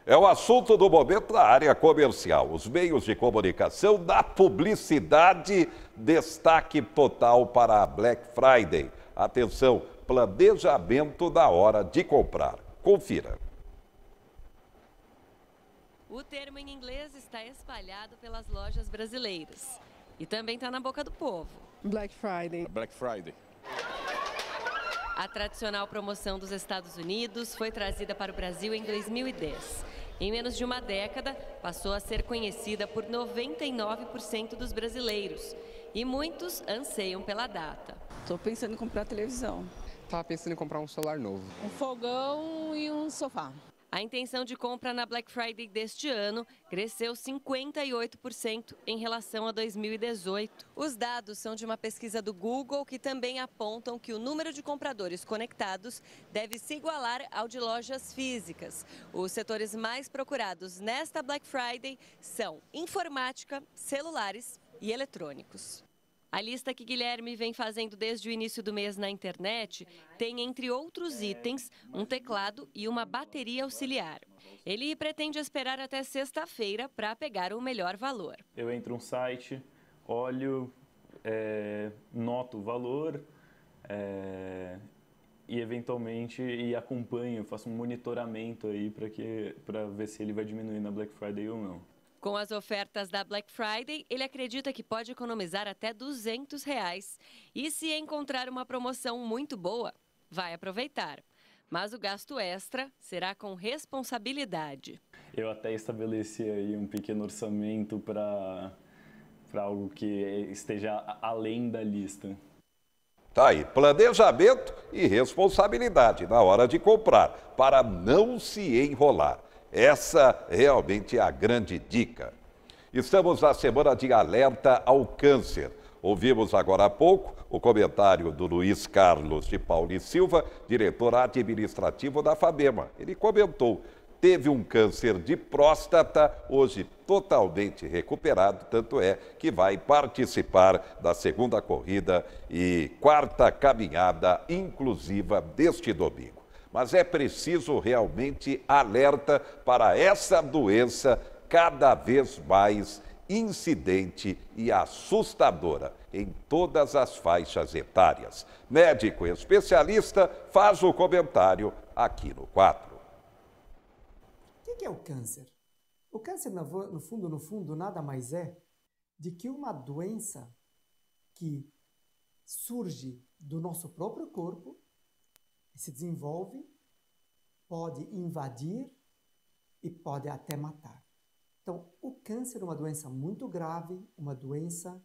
É o assunto do momento da área comercial. Os meios de comunicação da publicidade, destaque total para a Black Friday. Atenção, planejamento na hora de comprar. Confira. O termo em inglês está espalhado pelas lojas brasileiras e também está na boca do povo. Black Friday. Black Friday. A tradicional promoção dos Estados Unidos foi trazida para o Brasil em 2010. Em menos de uma década, passou a ser conhecida por 99% dos brasileiros. E muitos anseiam pela data. Estou pensando em comprar televisão. Estava pensando em comprar um celular novo. Um fogão e um sofá. A intenção de compra na Black Friday deste ano cresceu 58% em relação a 2018. Os dados são de uma pesquisa do Google que também apontam que o número de compradores conectados deve se igualar ao de lojas físicas. Os setores mais procurados nesta Black Friday são informática, celulares e eletrônicos. A lista que Guilherme vem fazendo desde o início do mês na internet tem, entre outros itens, um teclado e uma bateria auxiliar. Ele pretende esperar até sexta-feira para pegar o melhor valor. Eu entro no site, olho, noto o valor e eventualmente acompanho, faço um monitoramento aí para ver se ele vai diminuir na Black Friday ou não. Com as ofertas da Black Friday, ele acredita que pode economizar até R$200. E se encontrar uma promoção muito boa, vai aproveitar. Mas o gasto extra será com responsabilidade. Eu até estabeleci aí um pequeno orçamento para algo que esteja além da lista. Tá aí, planejamento e responsabilidade na hora de comprar, para não se enrolar. Essa realmente é a grande dica. Estamos na semana de alerta ao câncer. Ouvimos agora há pouco o comentário do Luiz Carlos de Paula e Silva, diretor administrativo da FABEMA. Ele comentou, teve um câncer de próstata, hoje totalmente recuperado, tanto é que vai participar da segunda corrida e quarta caminhada inclusiva deste domingo. Mas é preciso realmente alerta para essa doença cada vez mais incidente e assustadora em todas as faixas etárias. Médico especialista faz o comentário aqui no quadro. O que é o câncer? O câncer, no fundo, nada mais é de que uma doença que surge do nosso próprio corpo, se desenvolve, pode invadir e pode até matar. Então, o câncer é uma doença muito grave, uma doença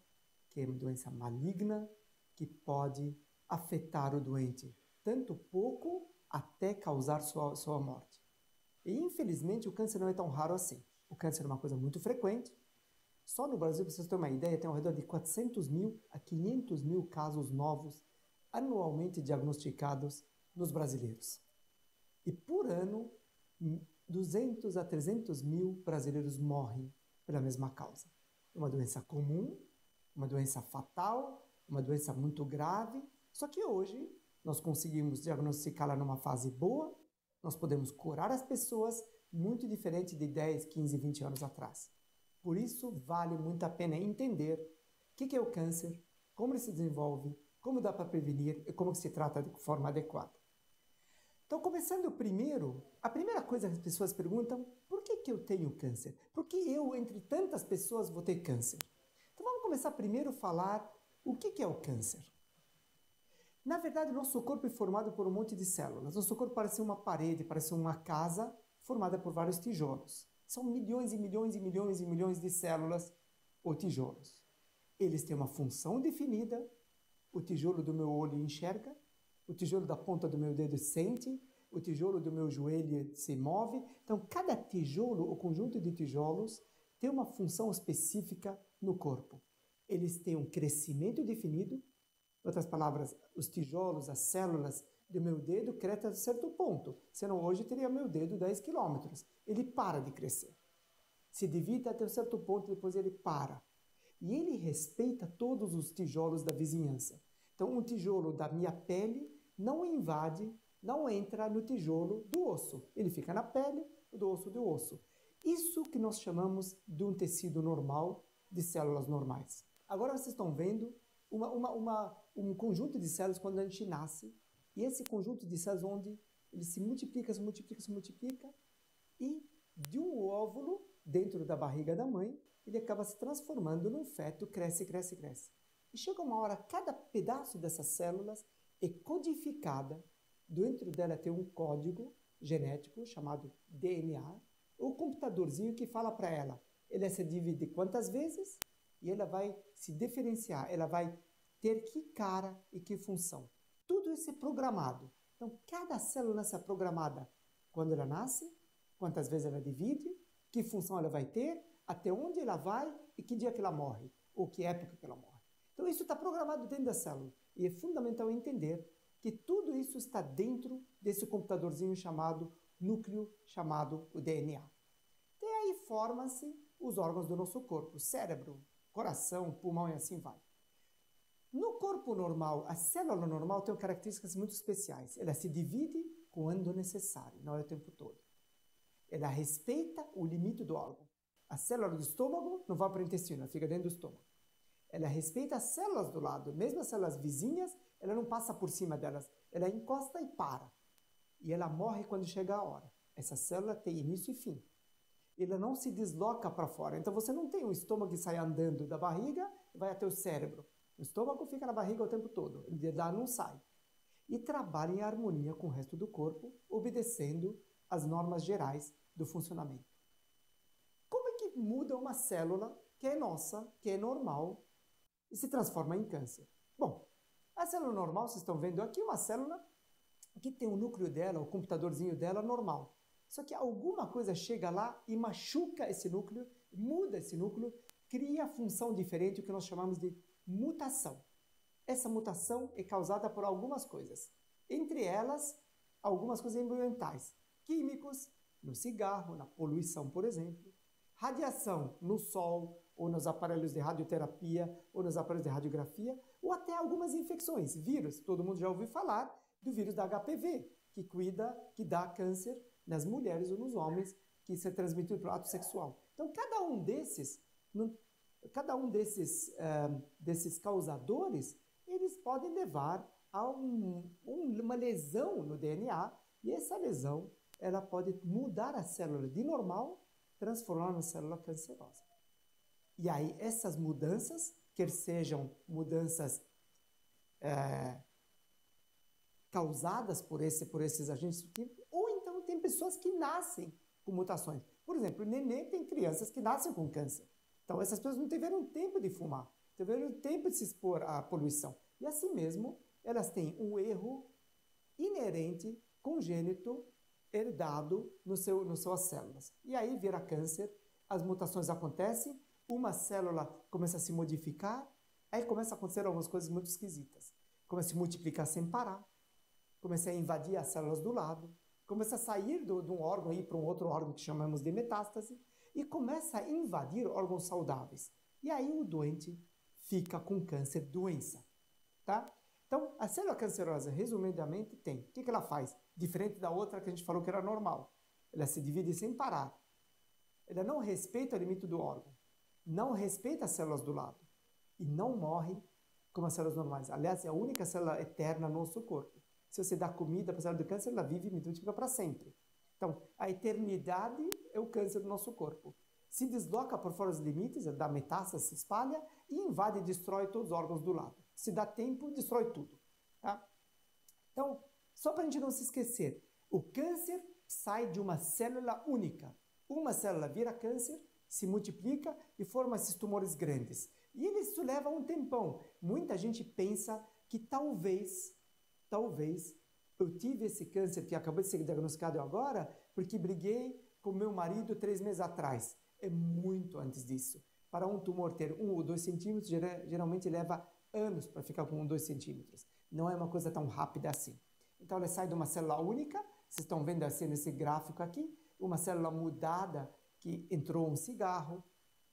que é uma doença maligna, que pode afetar o doente, tanto pouco até causar sua morte. E, infelizmente, o câncer não é tão raro assim. O câncer é uma coisa muito frequente. Só no Brasil, para vocês terem uma ideia, tem ao redor de 400 mil a 500 mil casos novos anualmente diagnosticados nos brasileiros. E por ano, 200 a 300 mil brasileiros morrem pela mesma causa. É uma doença comum, uma doença fatal, uma doença muito grave, só que hoje nós conseguimos diagnosticá-la numa fase boa, nós podemos curar as pessoas, muito diferente de 10, 15, 20 anos atrás. Por isso, vale muito a pena entender o que é o câncer, como ele se desenvolve, como dá para prevenir e como se trata de forma adequada. Então, começando primeiro, a primeira coisa que as pessoas perguntam, por que eu tenho câncer? Por que eu, entre tantas pessoas, vou ter câncer? Então, vamos começar primeiro a falar o que é o câncer. Na verdade, o nosso corpo é formado por um monte de células. Nosso corpo parece uma parede, parece uma casa formada por vários tijolos. São milhões e milhões e milhões e milhões de células ou tijolos. Eles têm uma função definida. O tijolo do meu olho enxerga, o tijolo da ponta do meu dedo sente, o tijolo do meu joelho se move. Então, cada tijolo, o conjunto de tijolos, tem uma função específica no corpo. Eles têm um crescimento definido. Em outras palavras, os tijolos, as células do meu dedo crescem a certo ponto. Senão, hoje, teria meu dedo 10 quilômetros. Ele para de crescer. Se divide até um certo ponto, depois ele para. E ele respeita todos os tijolos da vizinhança. Então, um tijolo da minha pele não invade, não entra no tijolo do osso. Ele fica na pele, do osso do osso. Isso que nós chamamos de um tecido normal, de células normais. Agora vocês estão vendo um conjunto de células quando a gente nasce, e esse conjunto de células onde ele se multiplica, e de um óvulo dentro da barriga da mãe, ele acaba se transformando num feto, cresce. E chega uma hora, cada pedaço dessas células é codificada, dentro dela tem um código genético chamado DNA, o computadorzinho que fala para ela, ela se divide quantas vezes e ela vai se diferenciar, ela vai ter que cara e que função. Tudo isso é programado. Então, cada célula nessa programada, quando ela nasce, quantas vezes ela divide, que função ela vai ter, até onde ela vai e que dia que ela morre, ou que época que ela morre. Então, isso está programado dentro da célula. E é fundamental entender que tudo isso está dentro desse computadorzinho chamado núcleo, chamado o DNA. E aí formam-se os órgãos do nosso corpo, cérebro, coração, pulmão e assim vai. No corpo normal, a célula normal tem características muito especiais. Ela se divide quando necessário, não é o tempo todo. Ela respeita o limite do órgão. A célula do estômago não vai para o intestino, ela fica dentro do estômago. Ela respeita as células do lado, mesmo as células vizinhas, ela não passa por cima delas. Ela encosta e para. E ela morre quando chega a hora. Essa célula tem início e fim. Ela não se desloca para fora. Então você não tem um estômago que sai andando da barriga e vai até o cérebro. O estômago fica na barriga o tempo todo. Ele de lá não sai. E trabalha em harmonia com o resto do corpo, obedecendo as normas gerais do funcionamento. Como é que muda uma célula que é nossa, que é normal, e se transforma em câncer? Bom, a célula normal, vocês estão vendo aqui, uma célula que tem o núcleo dela, o computadorzinho dela normal. Só que alguma coisa chega lá e machuca esse núcleo, muda esse núcleo, cria função diferente, o que nós chamamos de mutação. Essa mutação é causada por algumas coisas. Entre elas, algumas coisas ambientais. Químicos, no cigarro, na poluição, por exemplo. Radiação no sol, ou nos aparelhos de radioterapia, ou nos aparelhos de radiografia, ou até algumas infecções. Vírus, todo mundo já ouviu falar do vírus da HPV, que dá câncer nas mulheres ou nos homens, que se é transmitido pelo ato sexual. Então, cada um desses causadores, eles podem levar a uma lesão no DNA, e essa lesão ela pode mudar a célula de normal, transformar uma célula cancerosa. E aí, essas mudanças, quer sejam mudanças causadas por esses agentes, ou então tem pessoas que nascem com mutações. Por exemplo, neném tem crianças que nascem com câncer. Então, essas pessoas não tiveram tempo de fumar, tiveram tempo de se expor à poluição. E assim mesmo, elas têm um erro inerente, congênito, herdado nas suas células. E aí vira câncer, as mutações acontecem, uma célula começa a se modificar, aí começa a acontecer algumas coisas muito esquisitas. Começa a se multiplicar sem parar, começa a invadir as células do lado, começa a sair de um órgão e ir para um outro órgão que chamamos de metástase, e começa a invadir órgãos saudáveis. E aí o doente fica com câncer, doença. Tá? Então, a célula cancerosa, resumidamente, tem. O que ela faz? Diferente da outra que a gente falou que era normal. Ela se divide sem parar. Ela não respeita o limite do órgão. Não respeita as células do lado. E não morre como as células normais. Aliás, é a única célula eterna no nosso corpo. Se você dá comida para a célula do câncer, ela vive e multiplica para sempre. Então, a eternidade é o câncer do nosso corpo. Se desloca por fora dos limites, dá metástase, se espalha e invade e destrói todos os órgãos do lado. Se dá tempo, destrói tudo. Tá? Então, só para a gente não se esquecer, o câncer sai de uma célula única. Uma célula vira câncer, se multiplica e forma esses tumores grandes. E isso leva um tempão. Muita gente pensa que talvez eu tive esse câncer que acabou de ser diagnosticado agora porque briguei com meu marido 3 meses atrás. É muito antes disso. Para um tumor ter 1 ou 2 centímetros, geralmente leva anos para ficar com 1 ou 2 centímetros. Não é uma coisa tão rápida assim. Então, ela sai de uma célula única, vocês estão vendo assim nesse gráfico aqui, uma célula mudada que entrou um cigarro,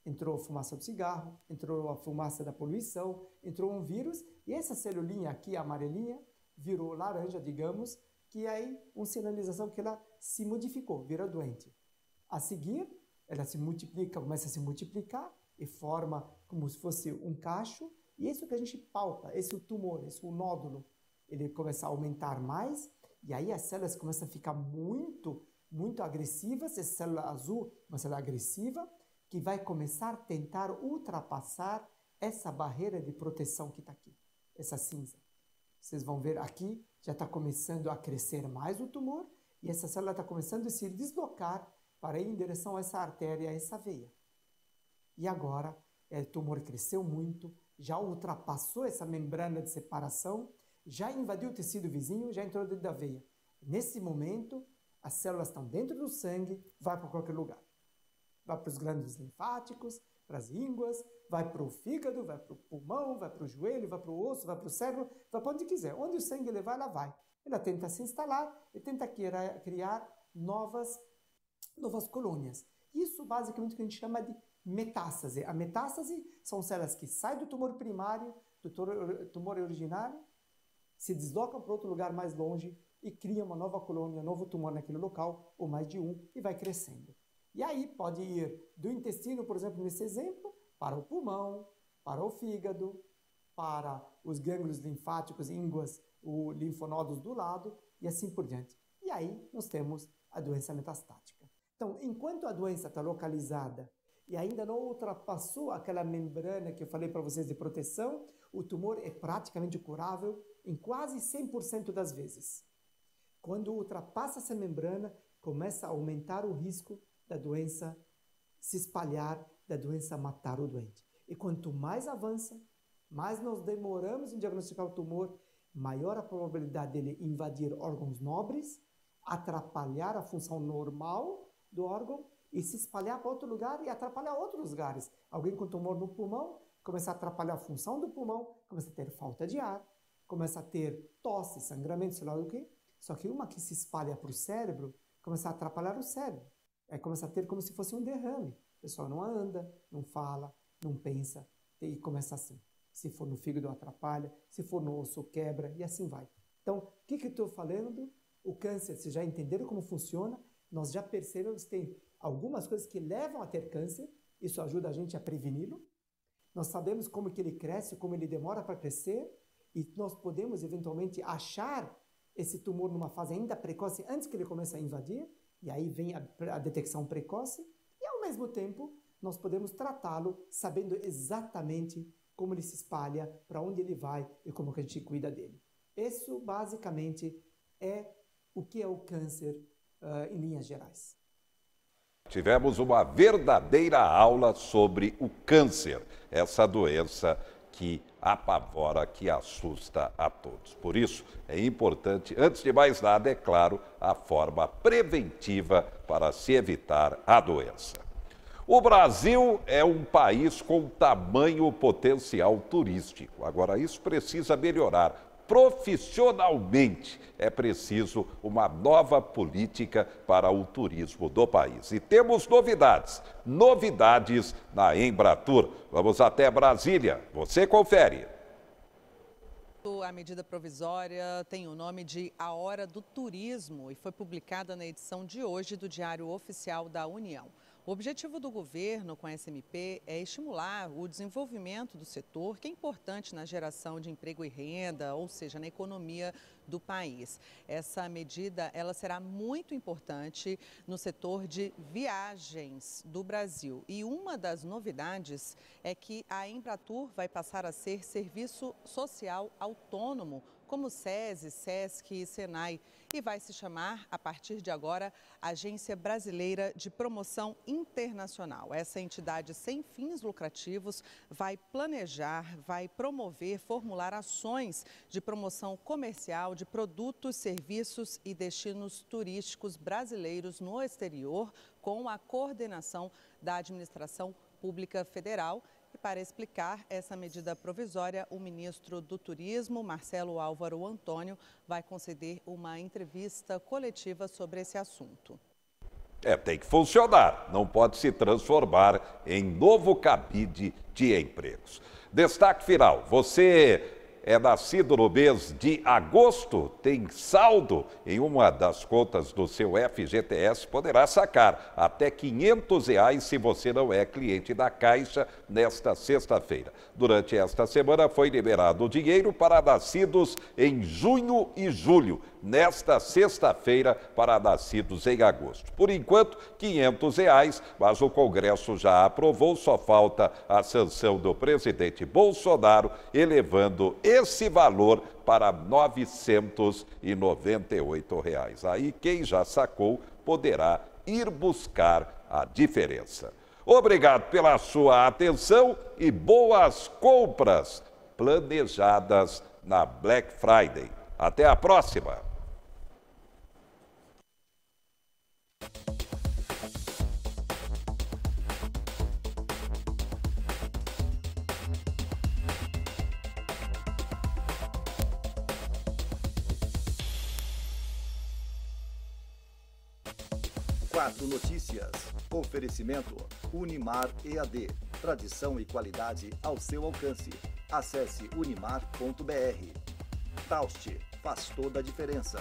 entrou a fumaça do cigarro, entrou a fumaça da poluição, entrou um vírus, e essa celulinha aqui, amarelinha, virou laranja, digamos, que aí uma sinalização que ela se modificou, vira doente. A seguir, ela se multiplica, começa a se multiplicar e forma como se fosse um cacho. E isso que a gente palpa, esse é o tumor, esse é o nódulo. Ele começa a aumentar mais e aí as células começam a ficar muito agressivas. Essa célula azul é uma célula agressiva que vai começar a tentar ultrapassar essa barreira de proteção que está aqui, essa cinza. Vocês vão ver aqui, já está começando a crescer mais o tumor e essa célula está começando a se deslocar para ir em direção a essa artéria, a essa veia. E agora, o tumor cresceu muito, já ultrapassou essa membrana de separação, já invadiu o tecido vizinho, já entrou dentro da veia. Nesse momento, as células estão dentro do sangue, vai para qualquer lugar. Vai para os glândulos linfáticos, para as ínguas, vai para o fígado, vai para o pulmão, vai para o joelho, vai para o osso, vai para o cérebro, vai para onde quiser. Onde o sangue levar, ela vai. Ela tenta se instalar e tenta criar novas colônias. Isso basicamente que a gente chama de metástase. A metástase são células que saem do tumor primário, do tumor originário, se deslocam para outro lugar mais longe e criam uma nova colônia, um novo tumor naquele local, ou mais de um, e vai crescendo. E aí pode ir do intestino, por exemplo, nesse exemplo, para o pulmão, para o fígado, para os gânglios linfáticos, ínguas, os linfonodos do lado, e assim por diante. E aí nós temos a doença metastática. Então, enquanto a doença está localizada e ainda não ultrapassou aquela membrana que eu falei para vocês de proteção, o tumor é praticamente curável em quase 100% das vezes. Quando ultrapassa essa membrana, começa a aumentar o risco da doença se espalhar, da doença matar o doente. E quanto mais avança, mais nós demoramos em diagnosticar o tumor, maior a probabilidade dele invadir órgãos nobres, atrapalhar a função normal do órgão e se espalhar para outro lugar e atrapalhar outros lugares. Alguém com tumor no pulmão começa a atrapalhar a função do pulmão, começa a ter falta de ar, começa a ter tosse, sangramento, sei lá o quê. Só que uma que se espalha para o cérebro começa a atrapalhar o cérebro. Aí começa a ter como se fosse um derrame. O pessoal não anda, não fala, não pensa e começa assim. Se for no fígado, atrapalha. Se for no osso, quebra e assim vai. Então, o que eu estou falando? O câncer, vocês já entenderam como funciona? Nós já percebemos que tem algumas coisas que levam a ter câncer. Isso ajuda a gente a preveni-lo. Nós sabemos como que ele cresce, como ele demora para crescer. E nós podemos, eventualmente, achar esse tumor numa fase ainda precoce, antes que ele comece a invadir. E aí vem a detecção precoce. E, ao mesmo tempo, nós podemos tratá-lo sabendo exatamente como ele se espalha, para onde ele vai e como que a gente cuida dele. Isso, basicamente, é o que é o câncer em linhas gerais. Tivemos uma verdadeira aula sobre o câncer, essa doença que apavora, que assusta a todos. Por isso, é importante, antes de mais nada, é claro, a forma preventiva para se evitar a doença. O Brasil é um país com tamanho potencial turístico. Agora, isso precisa melhorar. Profissionalmente, é preciso uma nova política para o turismo do país. E temos novidades na Embratur. Vamos até Brasília. Você confere. A medida provisória tem o nome de A Hora do Turismo e foi publicada na edição de hoje do Diário Oficial da União. O objetivo do governo com a SMP é estimular o desenvolvimento do setor, que é importante na geração de emprego e renda, ou seja, na economia do país. Essa medida ela será muito importante no setor de viagens do Brasil. E uma das novidades é que a Embratur vai passar a ser serviço social autônomo, como SESI, SESC e SENAI, e vai se chamar, a partir de agora, Agência Brasileira de Promoção Internacional. Essa entidade sem fins lucrativos vai planejar, vai promover, formular ações de promoção comercial de produtos, serviços e destinos turísticos brasileiros no exterior, com a coordenação da Administração Pública Federal. E para explicar essa medida provisória, o ministro do Turismo, Marcelo Álvaro Antônio, vai conceder uma entrevista coletiva sobre esse assunto. Tem que funcionar, não pode se transformar em novo cabide de empregos. Destaque final, você é nascido no mês de agosto, tem saldo em uma das contas do seu FGTS, poderá sacar até R$ 500 se você não é cliente da Caixa nesta sexta-feira. Durante esta semana foi liberado o dinheiro para nascidos em junho e julho, nesta sexta-feira para nascidos em agosto. Por enquanto, R$ 500, mas o Congresso já aprovou, só falta a sanção do presidente Bolsonaro, elevando esse valor para R$ 998. Aí quem já sacou poderá ir buscar a diferença. Obrigado pela sua atenção e boas compras planejadas na Black Friday. Até a próxima! Quatro Notícias. Oferecimento Unimar EAD. Tradição e qualidade ao seu alcance. Acesse unimar.br. Taust, faz toda a diferença.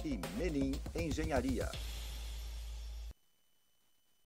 E Menin Engenharia.